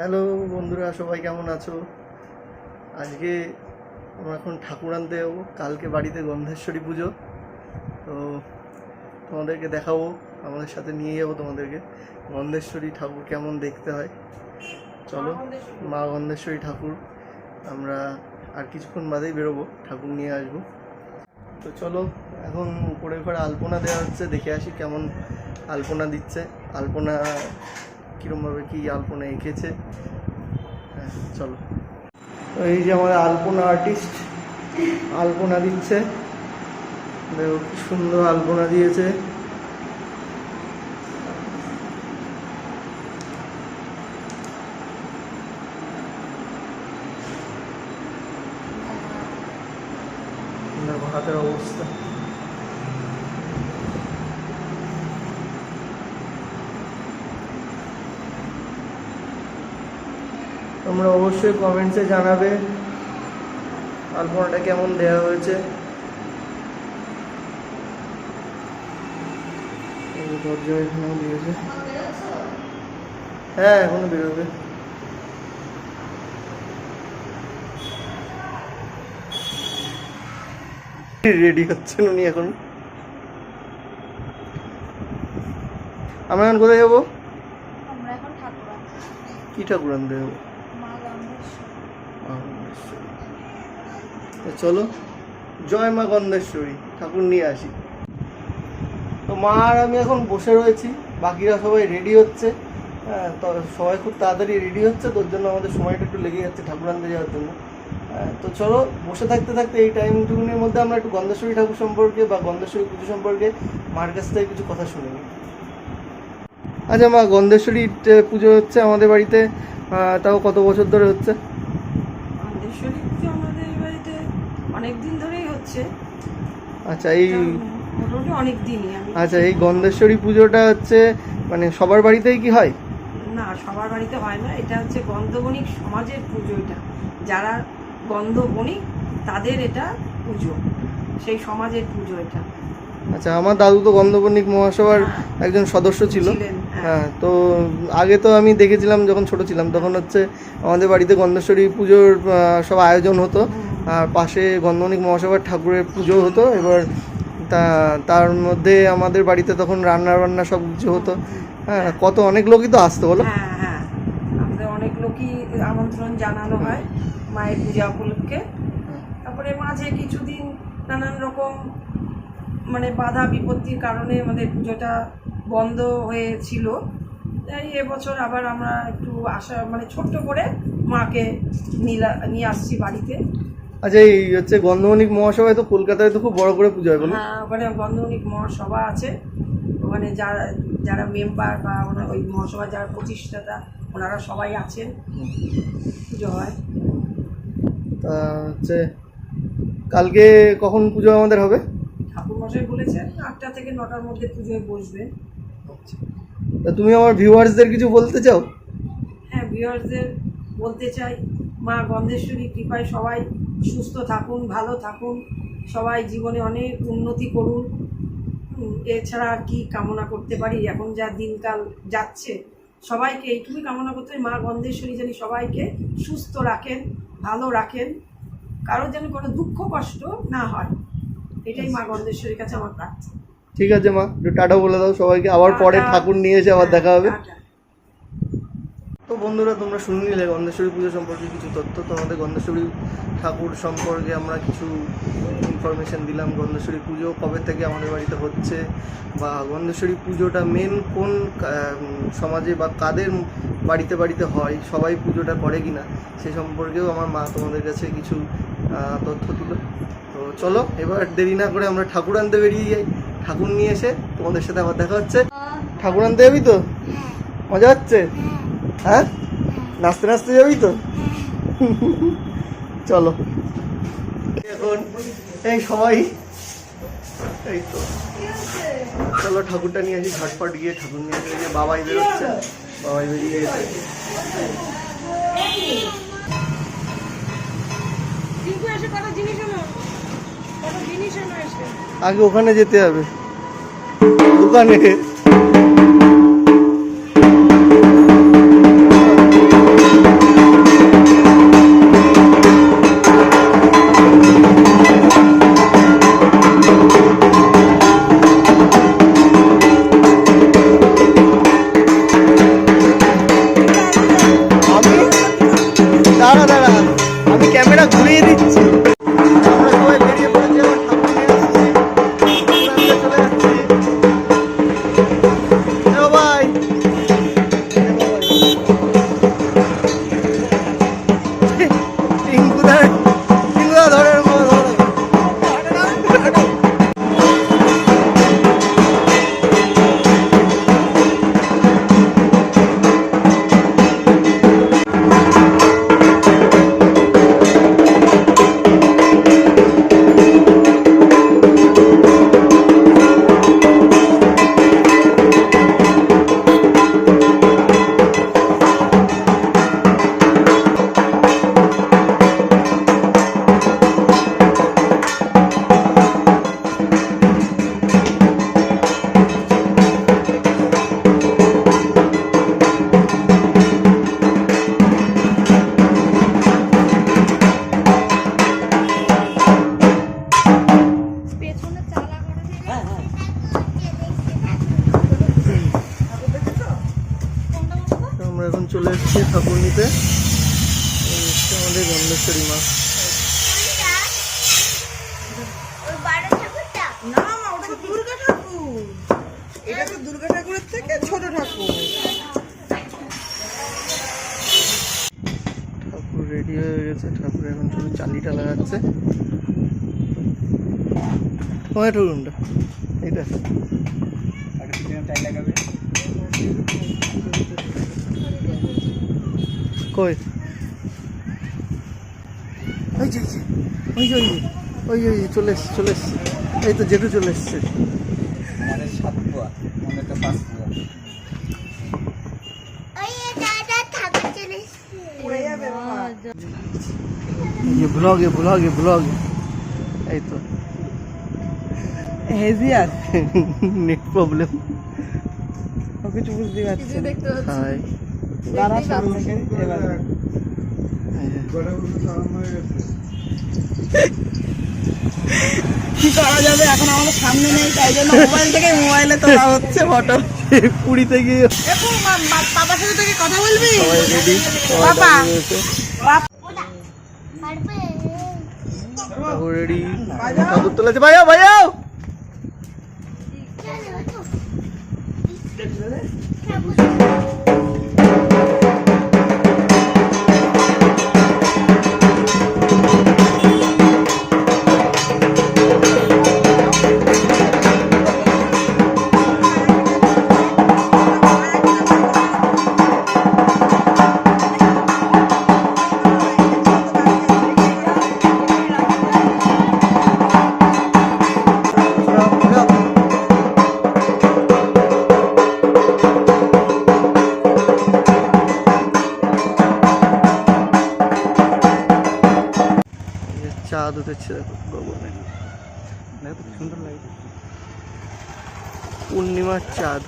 Hello বন্ধুরা, সবাই কেমন আছো? আজকে আমরা এখন ঠাকুর আনতে যাবো। কালকে বাড়িতে গন্ধেশ্বরী পুজো, তো তোমাদেরকে দেখাবো, আমাদের সাথে নিয়ে যাবো তোমাদেরকে। গন্ধেশ্বরী ঠাকুর কেমন দেখতে হয় চলো। মা গন্ধেশ্বরী ঠাকুর আমরা আর কিছুক্ষণ বাদেই বেরোবো, ঠাকুর নিয়ে আসবো। তো চলো, এখন উপরে ঘরে আলপনা দেওয়া হচ্ছে, দেখে আসি কেমন আলপনা দিচ্ছে। আলপনা কীরকমভাবে কী আলপনা এঁকেছে, হ্যাঁ চলো। তো এই যে আমাদের আলপনা আর্টিস্ট আলপনা দিচ্ছে, দেখো কি সুন্দর আলপনা দিয়েছে। দেখো হাতের অবস্থা। তোমরা অবশ্যই কমেন্টসে জানাবে আলপনাটা কেমন দেওয়া হয়েছে। দরজা এখানেও দিয়েছে, হ্যাঁ এখনো বেরোবে। রেডি হচ্ছেন উনি এখন। আমরা এখন কোথায় যাবো? কি ঠাকুর আনতে যাবো? চলো, জয় মা গন্ধেশ্বরী, ঠাকুর নিয়ে আসি। তো মা আর আমি এখন বসে রয়েছি, বাকিরা সবাই রেডি হচ্ছে। হ্যাঁ, তো সবাই খুব তাড়াতাড়ি রেডি হচ্ছে, তোর জন্য আমাদের সময়টা একটু লেগে যাচ্ছে ঠাকুর আনতে যাওয়ার জন্য। তো চলো, বসে থাকতে থাকতে এই টাইমটুকুনির মধ্যে আমরা একটু গন্ধেশ্বরী ঠাকুর সম্পর্কে বা গন্ধেশ্বরী পুজো সম্পর্কে মার কাছ থেকে কিছু কথা শুনে নিই। আচ্ছা মা, গন্ধেশ্বরী পুজো হচ্ছে আমাদের বাড়িতে, তাও কত বছর ধরে হচ্ছে? গন্ধেশ্বরী পুজো আমাদের বাড়িতে অনেক দিন ধরেই হচ্ছে। আচ্ছা, এই মোটামুটি অনেক দিনই। আচ্ছা, এই গন্ধেশ্বরী পুজোটা হচ্ছে মানে সবার বাড়িতেই কি হয়? না, সবার বাড়িতে হয় না। এটা হচ্ছে গন্ধবণিক সমাজের পুজো। এটা যারা গন্ধবণিক তাদের এটা পুজো, সেই সমাজের পুজো এটা। আচ্ছা, আমার দাদু তো গন্ধবণিক মহাসভার একজন সদস্য ছিল। হ্যাঁ, তো আগে তো আমি দেখেছিলাম যখন ছোট ছিলাম, তখন হচ্ছে আমাদের বাড়িতে গন্ধেশ্বরী পুজোর সব আয়োজন হতো, আর পাশে গন্ধবণিক মহাসভার ঠাকুরের পুজো হতো। এবার তার মধ্যে আমাদের বাড়িতে তখন রান্না বান্না সব কিছু হতো। হ্যাঁ, কত অনেক লোকই তো আসতো বলো। হ্যাঁ হ্যাঁ, আমাদের অনেক লোকই আমন্ত্রণ জানানো হয় মায়ের পূজা উপলক্ষে। তারপরে মাঝে কিছুদিন নানান রকম মানে বাধা বিপত্তির কারণে আমাদের পুজোটা বন্ধ হয়েছিল। তাই এবছর আবার আমরা একটু আশা মানে ছোট্ট করে মাকে নিয়ে আসছি বাড়িতে। আচ্ছা, এই হচ্ছে গন্ধবণিক মহাসভায় তো কলকাতায় তো খুব বড় করে পুজো হয় বলো। হ্যাঁ, ওখানে গন্ধবণিক মহাসভা আছে। ওখানে যারা মেম্বার বা ওই মহাসভার যারা প্রতিষ্ঠাতা ওনারা সবাই আছেন, পুজো হয়। তা হচ্ছে কালকে কখন পুজো আমাদের হবে? ঠাকুরমশাই বলেছেন 8টা থেকে 9টার মধ্যে পুজোয় বসবে। তা তুমি আমার ভিউয়ার্সদের কিছু বলতে চাও? হ্যাঁ, ভিউয়ার্সদের বলতে চাই, মা গন্ধেশ্বরী কৃপায় সবাই সুস্থ থাকুন, ভালো থাকুন, সবাই জীবনে অনেক উন্নতি করুন। এছাড়া আর কি কামনা করতে পারি? এখন যা দিনকাল যাচ্ছে, সবাইকে এইটুকুই কামনা করতে হয়, মা গন্ধেশ্বরী যেন সবাইকে সুস্থ রাখেন, ভালো রাখেন, কারোর যেন কোনো দুঃখ কষ্ট না হয়, এটাই মা গন্ধেশ্বরীর কাছে আমার প্রার্থনা। ঠিক আছে মা, একটু টাটা বলে দাও সবাইকে, আবার পরে ঠাকুর নিয়ে এসে আবার দেখা হবে। তো বন্ধুরা, তোমরা শুনে নিলে গন্ধেশ্বরী পুজো সম্পর্কে কিছু তথ্য। তো আমাদের গন্ধেশ্বরী ঠাকুর সম্পর্কে আমরা কিছু ইনফরমেশান দিলাম। গন্ধেশ্বরী পুজো কবে থেকে আমাদের বাড়িতে হচ্ছে, বা গন্ধেশ্বরী পুজোটা মেন কোন সমাজে বা কাদের বাড়িতে বাড়িতে হয়, সবাই পুজোটা করে কিনা সে সম্পর্কেও আমার মা তোমাদের কাছে কিছু তথ্য দিল। তো চলো, এবার দেরি না করে আমরা ঠাকুর আনতে বেরিয়ে যাই। ঠাকুর নিয়ে এসে তোমাদের সাথে আবার দেখা হচ্ছে। ঠাকুর আনতে যাবি তো? মজা হচ্ছে? হ্যাঁ, নাচতে নাচতে যাবি তো? চলো, এখন এই সবাই এই তো চলো ঠাকুরটা নিয়ে আসি। ঝটপট গিয়ে ঠাকুর নিয়ে এসে বাবাই বেরোচ্ছে, বাবাই বেরিয়ে গেছে। আগে ওখানে যেতে হবে, দোকানে। দাঁড়া দাঁড়া, আমি ক্যামেরা ঘুরিয়ে দিচ্ছি। আমরা সবাই বেরিয়ে পড়েছি, আমার ঠাকুর নিয়ে আসছি, ঠাকুর আনতে চলে যাচ্ছি। এ ভাই টিঙ্কুদা ধরে আমরা এখন চলে এসেছি ঠাকুর নিতে। এই হচ্ছে আমাদের গন্ধেশ্বরী মা। না মা, ওটা তো দুর্গা ঠাকুর। এটা তো দুর্গা ঠাকুরের থেকে ছোট ঠাকুর। ঠাকুর রেডি হয়ে গেছে, ঠাকুর এখন শুধু চালিটা লাগাচ্ছে। কোথায় ঠাকুরটা? এইটা কই? ওই যে ওই যে ওই যে চলে এসছে, চলে এসছে। এই তো জেঠু চলে এসছে। পড়ে যাবে বাবা। ব্লগে ব্লগে ব্লগে এই তো হেজি আর নেট প্রবলেম। ও কিছু বুঝতে পারছি না। হাই দাঁড়া সামনে এবার কি করা যাবে, এখন আমাদের সামনে নেই, তাই জন্য মোবাইল থেকে মোবাইলে তোলা হচ্ছে ফটো। পুরীতে গিয়ে এখন বাবার সাথে থেকে কথা বলবি? সবাই রেডি, বাবা ঠাকুর রেডি, ঠাকুর তোলাছে। ভাইয়া ভাইয়াও চাঁদ উঠেছে, দেখো গগনে, দেখো সুন্দর লাগছে, পূর্ণিমার চাঁদ।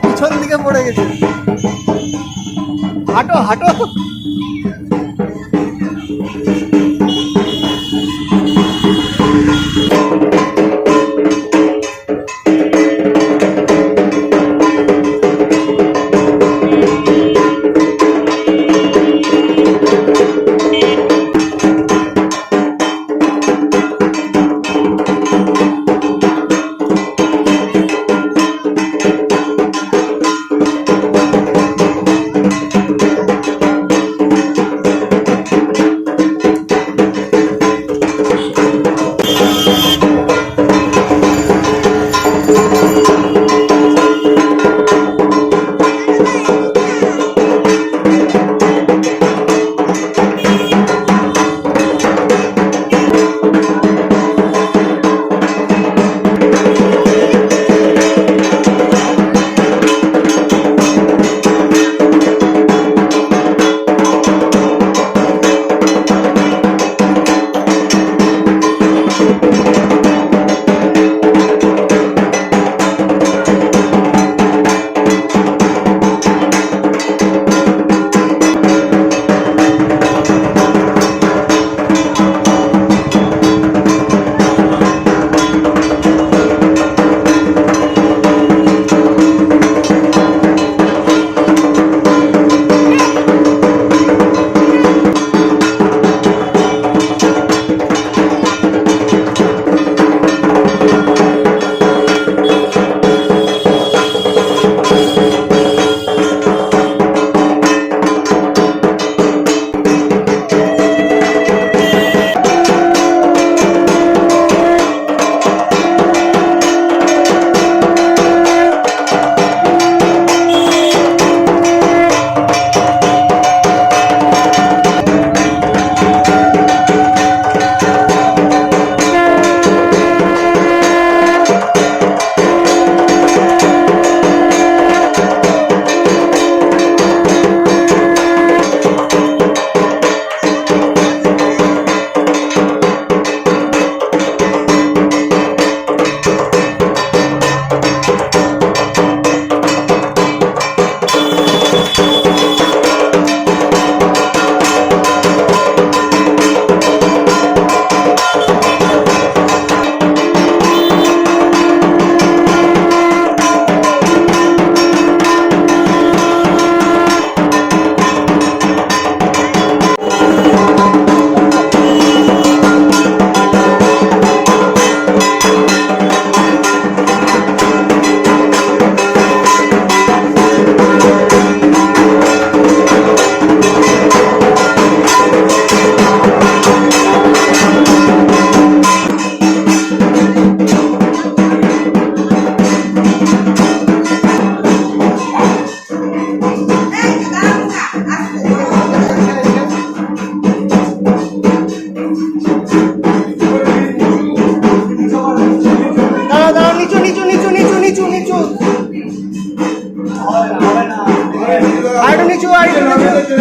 পিছন দিকে পড়ে গেছে, হাঁটো হাঁটো। আরেকটু নিচু, আরেকটু নিচু।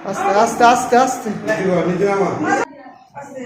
আস্তে আস্তে আস্তে আস্তে। আস্তে